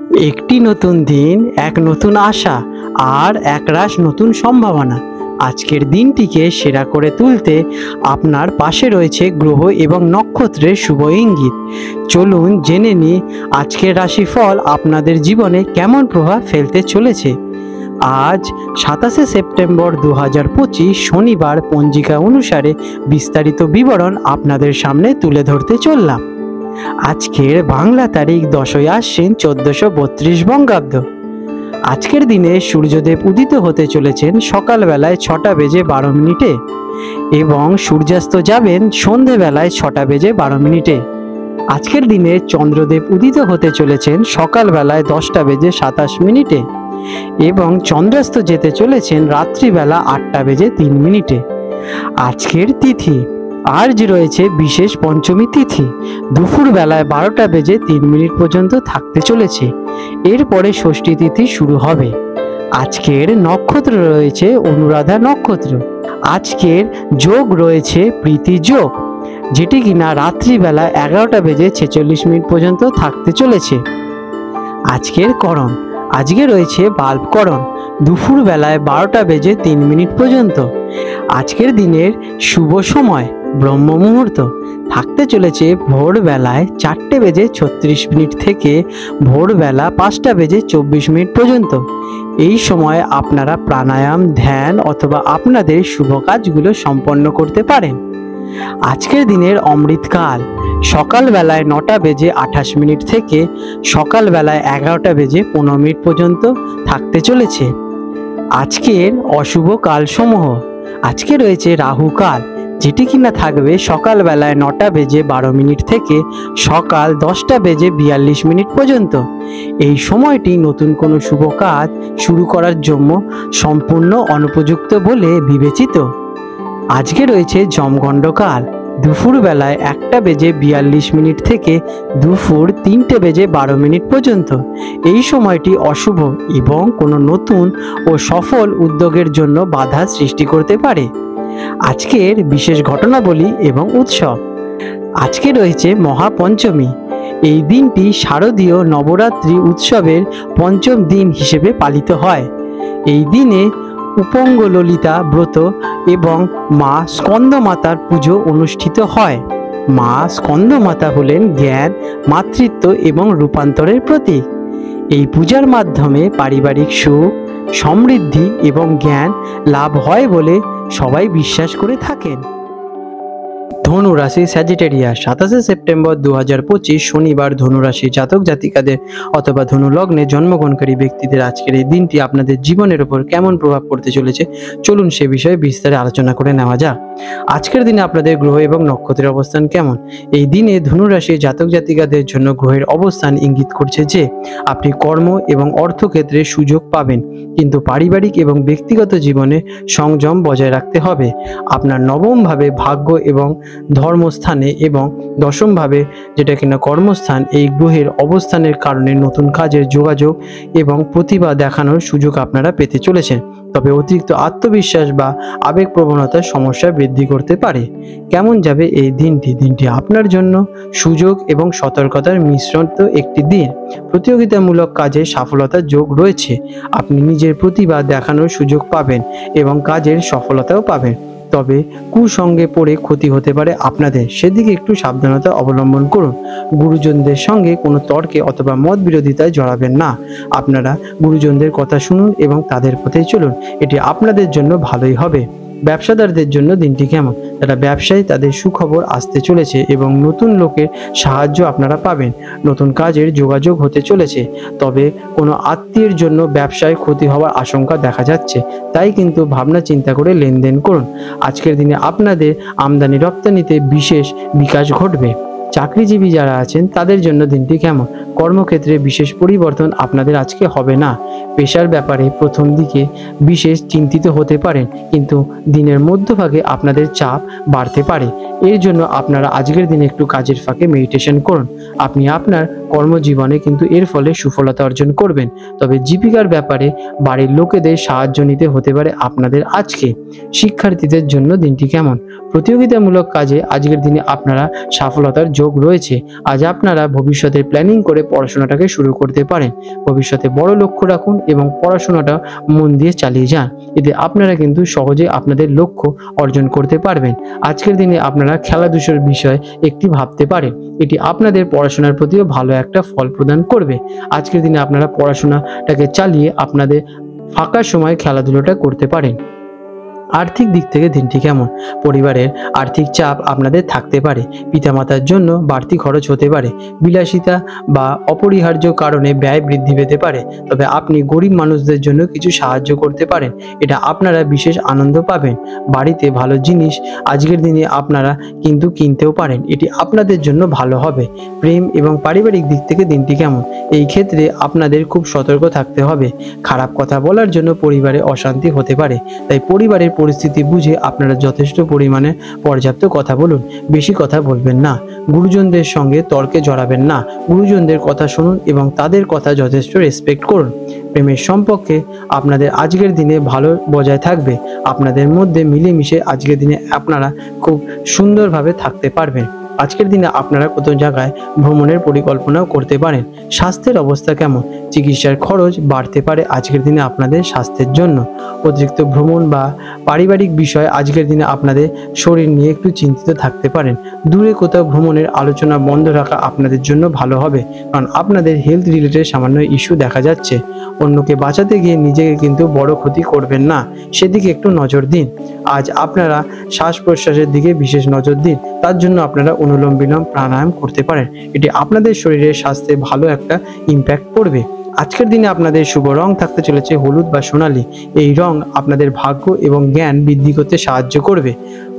একটি নতুন দিন, এক নতুন আশা আর একরাশ নতুন সম্ভাবনা। আজকের দিনটিকে সেরা করে তুলতে আপনার পাশে রয়েছে গ্রহ এবং নক্ষত্রের শুভ ইঙ্গিত। চলুন জেনে নিই আজকের রাশিফল আপনাদের জীবনে কেমন প্রভাব ফেলতে চলেছে। আজ 27শে সেপ্টেম্বর 2025 শনিবার পঞ্জিকা অনুসারে বিস্তারিত বিবরণ আপনাদের সামনে তুলে ধরতে চললাম। আজকের বাংলা তারিখ 10ই আশ্বিন 1432 বঙ্গাব্দ। আজকের দিনে সূর্যদেব উদিত হতে চলেছেন সকালবেলায় 6:12 এবং সূর্যাস্ত যাবেন সন্ধেবেলায় 6:12। আজকের দিনে চন্দ্রদেব উদিত হতে চলেছেন সকালবেলায় 10:27 এবং চন্দ্রাস্ত যেতে চলেছেন রাত্রিবেলা 8:03। আজকের তিথি আজ রয়েছে বিশেষ পঞ্চমী তিথি, দুপুর বেলায় 12:03 পর্যন্ত থাকতে চলেছে। এরপরে ষষ্ঠী তিথি শুরু হবে। আজকের নক্ষত্র রয়েছে অনুরাধা নক্ষত্র। আজকের যোগ রয়েছে প্রীতি যোগ, যেটি কিনা রাত্রিবেলা 11:46 পর্যন্ত থাকতে চলেছে। আজকের করণ আজকে রয়েছে বাল্বকরণ, দুপুর বেলায় 12:03 পর্যন্ত। আজকের দিনের শুভ সময় ব্রহ্ম মুহূর্ত থাকতে চলেছে ভোরবেলায় 4:36 থেকে ভোরবেলা 5:24 পর্যন্ত। এই সময় আপনারা প্রাণায়াম, ধ্যান অথবা আপনাদের শুভ কাজগুলো সম্পন্ন করতে পারেন। আজকের দিনের অমৃতকাল সকালবেলায় 9:28 থেকে সকালবেলায় 11:15 পর্যন্ত থাকতে চলেছে। আজকের অশুভ কালসমূহ আজকে রয়েছে রাহুকাল, যেটি কিনা থাকবে সকালবেলায় 9:12 থেকে সকাল 10:42 পর্যন্ত। এই সময়টি নতুন কোনো শুভ কাজ শুরু করার জন্য সম্পূর্ণ অনুপযুক্ত বলে বিবেচিত। আজকে রয়েছে যমগণ্ডকাল, দুপুর বেলায় 1:42 থেকে দুপুর 3:12 পর্যন্ত। এই সময়টি অশুভ এবং কোনো নতুন ও সফল উদ্যোগের জন্য বাধা সৃষ্টি করতে পারে। আজকের বিশেষ ঘটনাবলী এবং উৎসব আজকে রয়েছে মহাপঞ্চমী। এই দিনটি শারদীয় নবরাত্রি উৎসবের পঞ্চম দিন হিসেবে পালিত হয়। এই দিনে উপঙ্গ ললিতা ব্রত এবং মা স্কন্দমাতার পুজো অনুষ্ঠিত হয়। মা স্কন্দমাতা হলেন জ্ঞান, মাতৃত্ব এবং রূপান্তরের প্রতীক। এই পূজার মাধ্যমে পারিবারিক সুখ, সমৃদ্ধি এবং জ্ঞান লাভ হয় বলে সবাই বিশ্বাস করে থাকেন। ধনু রাশি স্যাজিটেরিয়াস 27শে সেপ্টেম্বর 2025 শনিবার ধনু রাশি জাতক জাতিকাদের অথবা ধনু লগ্নে জন্মগ্রহণকারী ব্যক্তিদের আজকের এই দিনটি আপনাদের জীবনের উপর কেমন প্রভাব পড়তে চলেছে চলুন সে বিষয়ে বিস্তারে আলোচনা করে নেওয়া যাক। আজকের দিনে আপনাদের গ্রহ এবং নক্ষত্রের অবস্থান কেমন? এই দিনে ধনু রাশি জাতক জাতিকাদের জন্য গ্রহের অবস্থান ইঙ্গিত করছে যে আপনি কর্ম এবং অর্থক্ষেত্রে সুযোগ পাবেন, কিন্তু পারিবারিক এবং ব্যক্তিগত জীবনে সংযম বজায় রাখতে হবে। আপনার নবম ভাবে ভাগ্য এবং ধর্মস্থানে এবং দশম ভাবে যেটা কিনা কর্মস্থান, এই গ্রহের অবস্থানের কারণে নতুন কাজের যোগাযোগ এবং প্রতিভা দেখানোর সুযোগ আপনারা পেতে চলেছেন। তবে অতিরিক্ত আত্মবিশ্বাস বা আবেগপ্রবণতার সমস্যা বৃদ্ধি করতে পারে। কেমন যাবে এই দিনটি? দিনটি আপনার জন্য সুযোগ এবং সতর্কতার মিশ্রিত একটি দিন। প্রতিযোগিতামূলক কাজে সফলতার যোগ রয়েছে। আপনি নিজের প্রতিভা দেখানোর সুযোগ পাবেন এবং কাজের সফলতাও পাবেন। তবে কুসঙ্গে পড়ে ক্ষতি হতে পারে আপনাদের, সেদিকে একটু সাবধানতা অবলম্বন করুন। গুরুজনদের সঙ্গে কোনো তর্কে অথবা মত বিরোধিতায় জড়াবেন না। আপনারা গুরুজনদের কথা শুনুন এবং তাদের পথে চলুন, এটি আপনাদের জন্য ভালোই হবে। ব্যবসাদারদের জন্য দিনটি কেমন? যারা ব্যবসায়ী তাদের সুখবর আসতে চলেছে এবং নতুন লোকের সাহায্য আপনারা পাবেন। নতুন কাজের যোগাযোগ হতে চলেছে, তবে কোনো আত্মীয়ের জন্য ব্যবসায় ক্ষতি হওয়ার আশঙ্কা দেখা যাচ্ছে, তাই কিন্তু ভাবনা চিন্তা করে লেনদেন করুন। আজকের দিনে আপনাদের আমদানি রপ্তানিতে বিশেষ বিকাশ ঘটবে। চাকরিজীবী যারা আছেন তাদের জন্য দিনটি কেমন? কর্মক্ষেত্রে বিশেষ পরিবর্তন আপনাদের আজকে হবে না। পেশার ব্যাপারে প্রথম দিকে বিশেষ চিন্তিত হতে পারেন, কিন্তু দিনের মধ্যভাগে আপনাদের চাপ বাড়তে পারে। এর জন্য আপনারা আজকের দিনে একটু কাজের ফাঁকে মেডিটেশন করুন। আপনি আপনার কর্মজীবনে কিন্তু এর ফলে সুফলতা অর্জন করবেন। তবে জীবিকার ব্যাপারে বাড়ির লোকেদের সাহায্য নিতে হতে পারে আপনাদের আজকে। শিক্ষার্থীদের জন্য দিনটি কেমন? প্রতিযোগিতামূলক কাজে আজকের দিনে আপনারা সফলতার যোগ রয়েছে। আজ আপনারা ভবিষ্যতের প্ল্যানিং করে পড়াশোনাটাকে শুরু করতে পারেন। ভবিষ্যতে বড় লক্ষ্য রাখুন এবং পড়াশোনাটা মন দিয়ে চালিয়ে যান। এতে আপনারা কিন্তু সহজে আপনাদের লক্ষ্য অর্জন করতে পারবেন। আজকের দিনে আপনারা খেলাধুলার বিষয় একটি ভাবতে পারেন। এটি আপনাদের পড়াশোনার প্রতিও ভালো একটা ফল প্রদান করবে। আজকের দিনে আপনারা পড়াশোনাটাকে চালিয়ে আপনাদের ফাঁকা সময় খেলাধুলাটা করতে পারেন। আর্থিক দিক থেকে দিনটি কেমন? পরিবারের আর্থিক চাপ আপনাদের থাকতে পারে। পিতামাতার জন্য বাড়তি খরচ হতে পারে। বিলাসিতা বা অপরিহার্য কারণে ব্যয় বৃদ্ধি পেতে পারে। তবে আপনি গরিব মানুষদের জন্য কিছু সাহায্য করতে পারেন। এটা আপনারা বিশেষ আনন্দ পাবেন। বাড়িতে ভালো জিনিস আজকের দিনে আপনারা কিন্তু কিনতেও পারেন। এটি আপনাদের জন্য ভালো হবে। প্রেম এবং পারিবারিক দিক থেকে দিনটি কেমন? এই ক্ষেত্রে আপনাদের খুব সতর্ক থাকতে হবে। খারাপ কথা বলার জন্য পরিবারে অশান্তি হতে পারে। তাই পরিবারের পরিস্থিতি বুঝে আপনারা যথেষ্ট পরিমাণে পর্যাপ্ত কথা বলুন। বেশি কথা বলবেন না। গুরুজনদের সঙ্গে তর্কে জড়াবেন না। গুরুজনদের কথা শুনুন এবং তাদের কথা যথেষ্ট রেসপেক্ট করুন। প্রেমের সম্পর্কে আপনাদের আজকের দিনে ভালো বজায় থাকবে। আপনাদের মধ্যে মিলেমিশে আজকের দিনে আপনারা খুব সুন্দরভাবে থাকতে পারবেন। আজকের দিনে আপনারা কোথাও জায়গায় ভ্রমণের পরিকল্পনাও করতে পারেন। স্বাস্থ্যের অবস্থা কেমন? চিকিৎসার খরচ বাড়তে পারে আজকের দিনে আপনাদের স্বাস্থ্যের জন্য। অতিরিক্ত ভ্রমণ বা পারিবারিক বিষয় আজকের দিনে আপনাদের শরীর নিয়ে একটু চিন্তিত থাকতে পারেন। দূরে কোথাও ভ্রমণের আলোচনা বন্ধ রাখা আপনাদের জন্য ভালো হবে, কারণ আপনাদের হেলথ রিলেটেড সামান্য ইস্যু দেখা যাচ্ছে। অন্যকে বাঁচাতে গিয়ে নিজেকে কিন্তু বড় ক্ষতি করবেন না, সেদিকে একটু নজর দিন। আজ আপনারা শ্বাস প্রশ্বাসের দিকে বিশেষ নজর দিন। তার জন্য আপনারা অনুলোম বিলোম প্রাণায়াম করতে পারেন। এটি আপনাদের শরীরের স্বাস্থ্যে ভালো একটা ইম্প্যাক্ট পড়বে। আজকের দিনে আপনাদের শুভ রং থাকতে চলেছে হলুদ বা সোনালী। এই রং আপনাদের ভাগ্য এবং জ্ঞান বৃদ্ধি করতে সাহায্য করবে।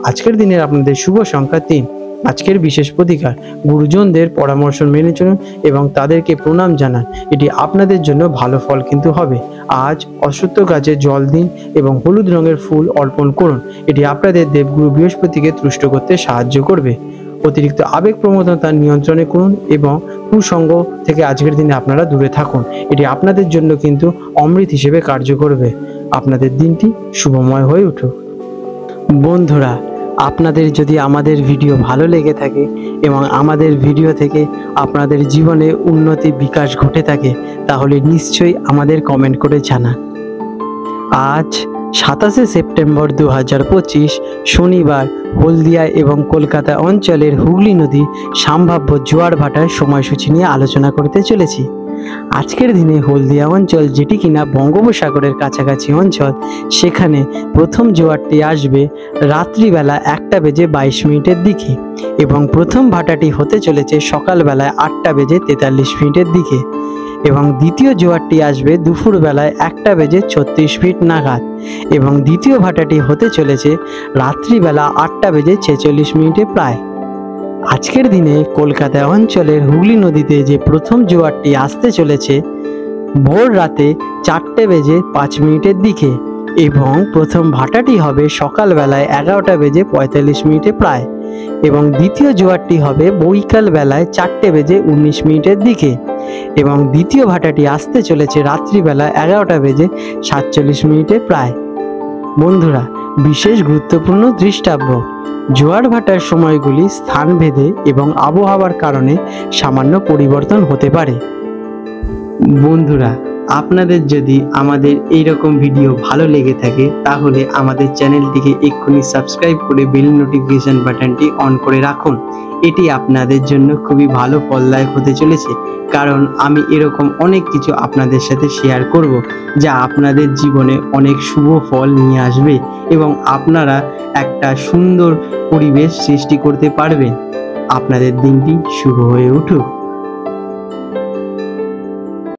আজকের দিনের আপনাদের শুভ সংখ্যা 3। আজকের বিশেষ প্রতিকার, গুরুজনদের পরামর্শ মেনে চলুন এবং তাদেরকে প্রণাম জানান। এটি আপনাদের জন্য ভালো ফল কিন্তু হবে। আজ অশ্বত্থ গাছে জল দিন এবং হলুদ রঙের ফুল অর্পণ করুন। এটি আপনাদের দেবগুরু বৃহস্পতিকে তুষ্ট করতে সাহায্য করবে। অতিরিক্ত আবেগপ্রবণতা নিয়ন্ত্রণে করুন এবং কুসঙ্গ থেকে আজকের দিনে আপনারা দূরে থাকুন। এটি আপনাদের জন্য কিন্তু অমৃত হিসেবে কার্য করবে। আপনাদের দিনটি শুভময় হয়ে উঠুক। বন্ধুরা, আপনাদের যদি আমাদের ভিডিও ভালো লেগে থাকে এবং আমাদের ভিডিও থেকে আপনাদের জীবনে উন্নতি বিকাশ ঘটে থাকে, তাহলে নিশ্চয়ই আমাদের কমেন্ট করে জানান। আজ 27শে সেপ্টেম্বর 2025 শনিবার হলদিয়া এবং কলকাতা অঞ্চলের হুগলি নদী সম্ভাব্য জোয়ার ভাটার সময়সূচি নিয়ে আলোচনা করতে চলেছি। আজকের দিনে হলদিয়া অঞ্চল, যেটি কিনা বঙ্গোপসাগরের কাছাকাছি অঞ্চল, সেখানে প্রথম জোয়ারটি আসবে রাত্রিবেলা 1:22 দিকে এবং প্রথম ভাটাটি হতে চলেছে সকালবেলায় 8:43 দিকে এবং দ্বিতীয় জোয়ারটি আসবে দুপুরবেলায় 1:36 নাগাদ এবং দ্বিতীয় ভাটাটি হতে চলেছে রাত্রিবেলা 8:46 প্রায়। আজকের দিনে কলকাতা অঞ্চলের হুগলি নদীতে যে প্রথম জোয়ারটি আসতে চলেছে ভোর রাতে 4:05 দিকে এবং প্রথম ভাটাটি হবে সকালবেলায় 11:45 প্রায় এবং দ্বিতীয় জোয়ারটি হবে বৈকাল বেলায় 4:19 দিকে এবং দ্বিতীয় ভাটাটি আসতে চলেছে রাত্রিবেলা 11:47 প্রায়। বন্ধুরা, বিশেষ গুরুত্বপূর্ণ দৃষ্টাব্য, জোয়ার ভাটার সময়গুলি স্থানভেদে এবং আবহাওয়ার কারণে সামান্য পরিবর্তন হতে পারে। বন্ধুরা, আপনাদের যদি আমাদের এইরকম ভিডিও ভালো লেগে থাকে তাহলে আমাদের চ্যানেলটিকে এক্ষুনি সাবস্ক্রাইব করে বেল নোটিফিকেশন বাটনটি অন করে রাখুন। এটি আপনাদের জন্য খুবই ভালো ফলদায়ক হতে চলেছে, কারণ আমি এরকম অনেক কিছু আপনাদের সাথে শেয়ার করব যা আপনাদের জীবনে অনেক শুভ ফল নিয়ে আসবে এবং আপনারা একটা সুন্দর পরিবেশ সৃষ্টি করতে পারবেন। আপনাদের দিনটি শুভ হয়ে উঠুক।